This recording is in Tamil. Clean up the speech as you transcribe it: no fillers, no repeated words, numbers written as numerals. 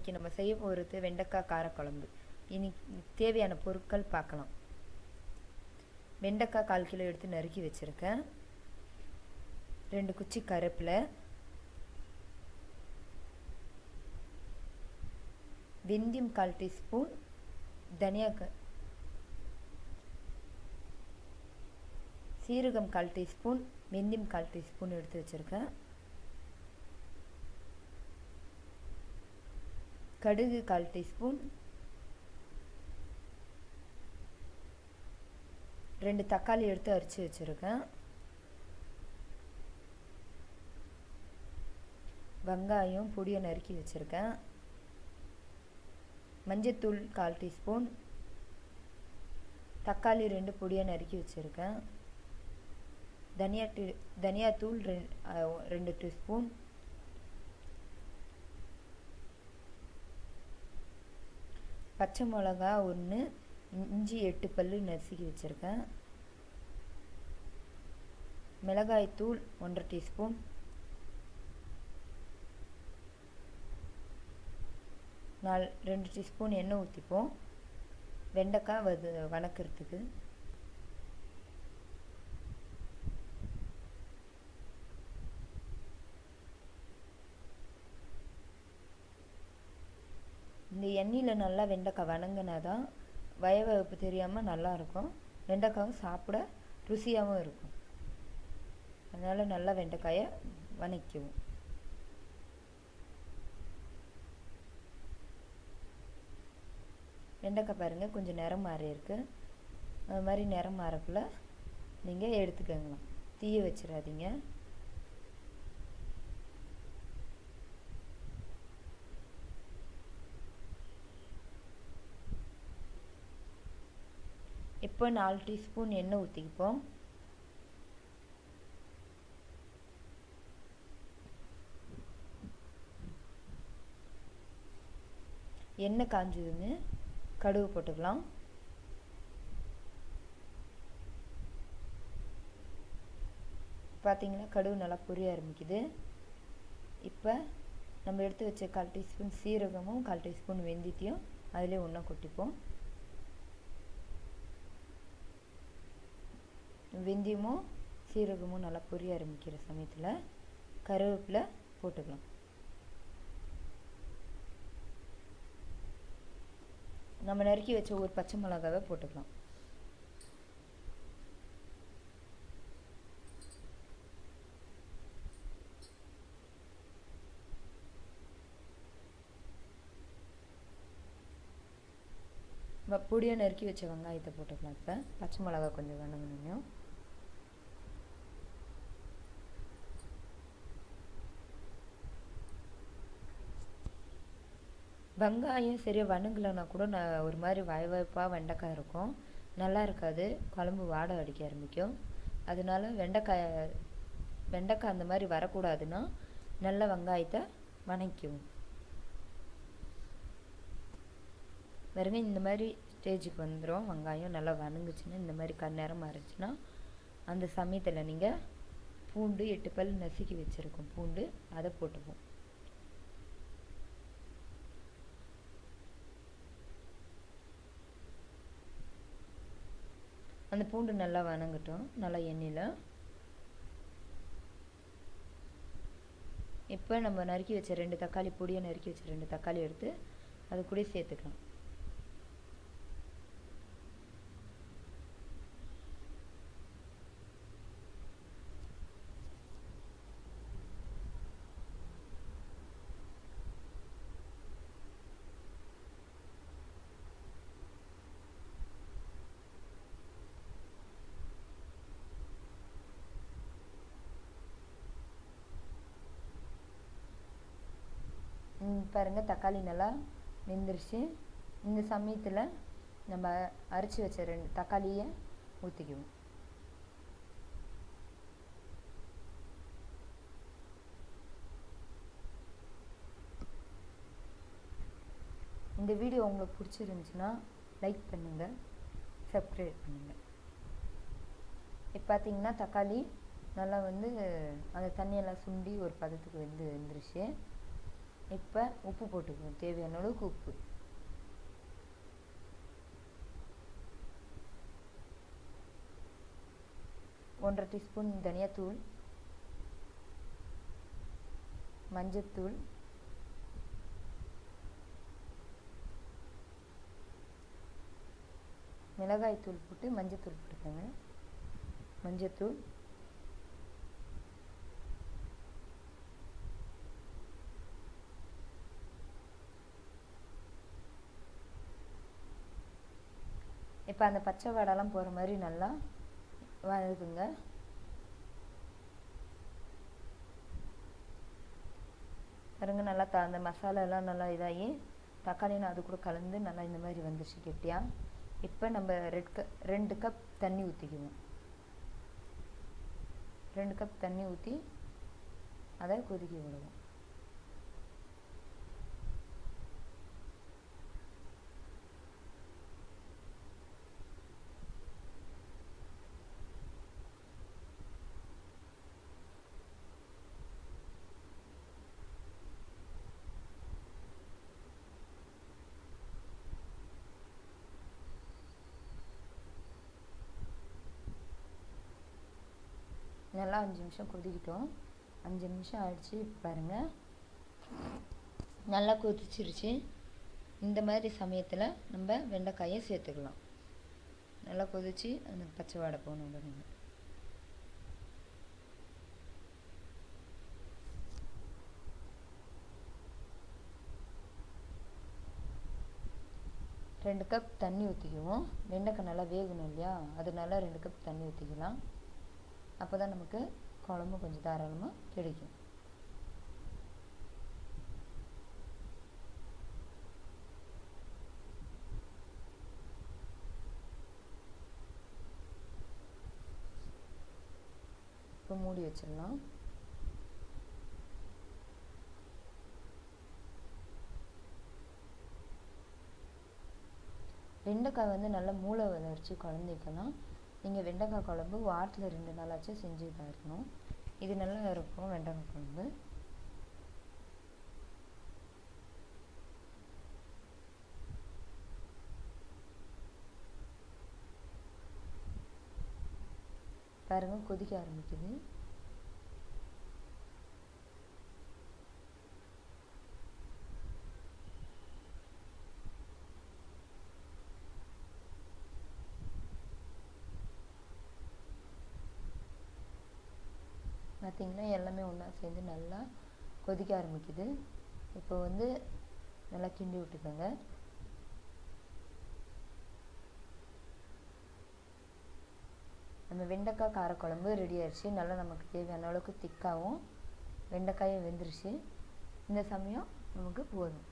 இன்றைக்கி நம்ம செய்ய போகிறது வெண்டைக்காய் காரக்குழம்பு. தேவையான பொருட்கள் பார்க்கலாம். வெண்டைக்காய் 1/4 கிலோ எடுத்து நறுக்கி வச்சுருக்கேன். 2 குச்சி கருவேப்பிலை, வெந்தயம் 1/4 டீஸ்பூன், சீரகம் 1/4 டீஸ்பூன், வெந்தயம் 1/4 டீஸ்பூன் எடுத்து வச்சுருக்கேன். கடுகு 1/4 டீஸ்பூன், 2 தக்காளி எடுத்து அரிச்சு வச்சுருக்கேன். வெங்காயம் பொடியை நறுக்கி வச்சுருக்கேன். மஞ்சத்தூள் 1/4 டீஸ்பூன், தக்காளி 2 பொடியை நறுக்கி வச்சுருக்கேன். தனியாத்தூள் 2 டீஸ்பூன், பச்சை மிளகா 1, இஞ்சி 8 பல்லு நசுக்கி வச்சுருக்கேன். மிளகாய்த்தூள் 1/2 டீஸ்பூன், நாலு 2 டீஸ்பூன் எண்ணெய் ஊற்றிப்போம் வெண்டைக்காய் வணக்கிறதுக்கு. இந்த எண்ணெயில் நல்லா வெண்டைக்காய் வணங்கினா தான் வயவப்பு தெரியாமல் நல்லாயிருக்கும். வெண்டைக்காவும் சாப்பிட ருசியாகவும் இருக்கும். அதனால் நல்லா வெண்டைக்காயை வணக்குவோம். வெண்டைக்காய் பாருங்கள் கொஞ்சம் நிறம் மாறி இருக்குது. அது மாதிரி நிறம் மாறக்குள்ள நீங்கள் எடுத்துக்கங்களாம். தீய வச்சிடாதீங்க. இப்போ 4 டீஸ்பூன் எண்ணெய் ஊற்றிப்போம். எண்ணெய் காஞ்சதுன்னு கடுகு போட்டுக்கலாம். பார்த்தீங்கன்னா கடுகு நல்லா பொரிய ஆரம்பிக்குது. இப்போ நம்ம எடுத்து வச்ச 1/4 டீஸ்பூன் சீரகமும் 1/4 டீஸ்பூன் வெந்தயத்தையும் அதிலே ஒன்றா கொட்டிப்போம். வெந்தயமும் சீரகமும் நல்லா பொரிய ஆரம்பிக்கிற சமயத்தில் கருவேப்பிலை போட்டுக்கலாம். நம்ம நறுக்கி வச்ச ஒரு பச்சை மிளகாவை போட்டுக்கலாம். பொடியை நறுக்கி வச்ச வெங்காயத்தை போட்டுக்கலாம். இப்போ பச்சை மிளகா கொஞ்சம் வணங்கணும். வெங்காயம் சரியாக வணங்கலைன்னா கூட ஒரு மாதிரி வயவாய்ப்பாக வெண்டைக்காய் இருக்கும், நல்லா இருக்காது. குழம்பு வாடை அடிக்க ஆரம்பிக்கும். அதனால வெண்டைக்காய் அந்த மாதிரி வரக்கூடாதுன்னா நல்ல வெங்காயத்தை வணக்கிக்கும். பாருங்க இந்த மாதிரி ஸ்டேஜுக்கு வந்துடும். வெங்காயம் நல்லா வணங்குச்சுன்னா இந்த மாதிரி கண்ணேரம் மாறிச்சுன்னா அந்த சமயத்தில் நீங்கள் பூண்டு 8 பல் நசுக்கி வச்சுருக்கோம். பூண்டு அதை போட்டுப்போம். அந்த பூண்டு நல்லா வணங்கட்டும் நல்லா எண்ணெயில். இப்போ நம்ம நறுக்கி வச்ச 2 தக்காளி பொடியை நறுக்கி வச்ச 2 தக்காளி எடுத்து அது கூட சேர்த்துக்கலாம். பாருங்கள் தக்காளி நல்லா வெந்துருச்சு. இந்த சமயத்தில் நம்ம அரைச்சி வச்ச 2 தக்காளியை ஊற்றிக்குவோம். இந்த வீடியோ உங்களுக்கு பிடிச்சிருந்துச்சுன்னா லைக் பண்ணுங்கள், சப்ஸ்கிரைப் பண்ணுங்கள். இப்போ பார்த்தீங்கன்னா தக்காளி நல்லா அந்த தண்ணியெல்லாம் சுண்டி ஒரு பதத்துக்கு வந்துருச்சு. இப்போ உப்பு போட்டுக்குவோம், தேவையான அளவுக்கு உப்பு. ஒன்றரை டீஸ்பூன் தனியாத்தூள், மஞ்சத்தூள், மிளகாய்த்தூள் போட்டு மஞ்சத்தூள் போட்டுக்கோங்க. மஞ்சத்தூள், இப்போ அந்த பச்சை வாடெல்லாம் போகிற மாதிரி நல்லா வதக்குங்க. பாருங்க, நல்லா அந்த மசாலாலாம் நல்லா இதாகி தக்காளியும் அது கூட கலந்து நல்லா இந்த மாதிரி வந்துருச்சு கெட்டியாக. இப்போ நம்ம 2 கப் தண்ணி ஊற்றிக்குவோம். 2 கப் தண்ணி ஊற்றி அதை கொதிக்க விடுவோம். நல்லா 5 நிமிஷம் கொதிக்கிட்டோம். 5 நிமிஷம் ஆயிடுச்சு. பாருங்கள், நல்லா கொதிச்சிருச்சு. இந்த மாதிரி சமயத்தில் நம்ம வெண்டைக்காயை சேர்த்துக்கலாம். நல்லா கொதித்து அந்த பச்சை வாடை போகணும். பாருங்க, ரெண்டு கப் தண்ணி ஊற்றிக்குவோம். வெண்டைக்காய் நல்லா வேகணும் இல்லையா, அதனால 2 கப் தண்ணி ஊற்றிக்கலாம். அப்போ தான் நமக்கு குழம்பு கொஞ்சம் தாராளமாக கிடைக்கும். இப்போ மூடி வச்சிடலாம். வெண்டைக்காய் வந்து நல்ல மூளை வளர்ச்சி குழந்தைக்கெல்லாம். நீங்கள் வெண்டைக்காய் குழம்பு வாரத்தில் 2 நாளாச்சும் செஞ்சு தான் இருக்கணும். இது நல்லா இருக்கும் வெண்டைக்காய் குழம்பு. பாருங்கள், கொதிக்க ஆரம்பிக்குது. பார்த்திங்கன்னா எல்லாமே ஒன்றா சேர்ந்து நல்லா கொதிக்க ஆரம்பிக்குது. இப்போ வந்து நல்லா கிண்டி விட்டுக்கோங்க. நம்ம வெண்டைக்காய் காரக்குழம்பு ரெடி ஆயிடுச்சு. நல்லா நமக்கு தேவையான அளவுக்கு திக்காகவும் வெண்டைக்காயும் வெந்துருச்சு. இந்த சமயம் நமக்கு போதும்.